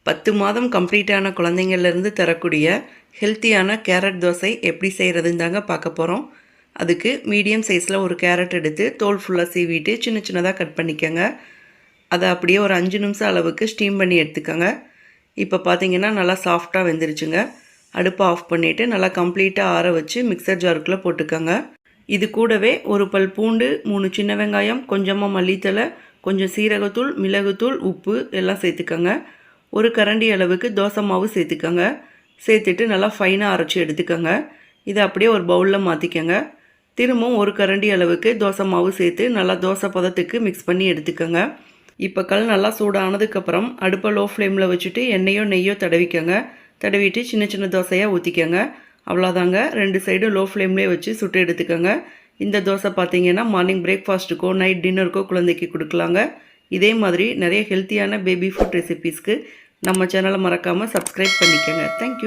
10 மாதம் கம்ப்ளீட்டான குழந்தைங்கள்லேருந்து தரக்கூடிய ஹெல்த்தியான கேரட் தோசை எப்படி செய்கிறதுன்னு தாங்க பார்க்க போகிறோம். அதுக்கு மீடியம் சைஸில் ஒரு கேரட் எடுத்து தோல் ஃபுல்லாக சீவிட்டு சின்ன சின்னதாக கட் பண்ணிக்கோங்க. அதை அப்படியே ஒரு 5 நிமிஷம் அளவுக்கு ஸ்டீம் பண்ணி எடுத்துக்கோங்க. இப்போ பார்த்தீங்கன்னா நல்லா சாஃப்டாக வெந்துருச்சுங்க. அடுப்பை ஆஃப் பண்ணிவிட்டு நல்லா கம்ப்ளீட்டாக ஆற வச்சு மிக்சர் ஜாருக்குள்ளே போட்டுக்கோங்க. இது கூடவே ஒரு பல் பூண்டு, 3 சின்ன வெங்காயம், கொஞ்சமாக மல்லித்தலை, கொஞ்சம் சீரகத்தூள், மிளகுத்தூள், உப்பு எல்லாம் சேர்த்துக்கோங்க. ஒரு கரண்டி அளவுக்கு தோசை மாவு சேர்த்துக்கோங்க. சேர்த்துட்டு நல்லா ஃபைனாக அரைச்சி எடுத்துக்கோங்க. இதை அப்படியே ஒரு பவுலில் மாற்றிக்கோங்க. திரும்பவும் ஒரு கரண்டி அளவுக்கு தோசை மாவு சேர்த்து நல்லா தோசை பதத்துக்கு மிக்ஸ் பண்ணி எடுத்துக்கோங்க. இப்போ கல் நல்லா சூடானதுக்கப்புறம் அடுப்பை லோ ஃப்ளேமில் வச்சுட்டு எண்ணெயோ நெய்யோ தடவிக்கோங்க. தடவிட்டு சின்ன சின்ன தோசையாக ஊற்றிக்கோங்க. அவ்வளோதாங்க, 2 சைடும் லோ ஃப்ளேம்லேயே வச்சு சுட்டு எடுத்துக்கோங்க. இந்த தோசை பார்த்தீங்கன்னா மார்னிங் பிரேக்ஃபாஸ்ட்டுக்கோ நைட் டின்னருக்கோ குழந்தைக்கு கொடுக்கலாங்க. இதே மாதிரி நிறைய ஹெல்த்தியான பேபி ஃபுட் ரெசிபீஸ்க்கு நம்ம சேனலை மறக்காமல் சப்ஸ்கிரைப் பண்ணிக்கோங்க. தேங்க்யூ.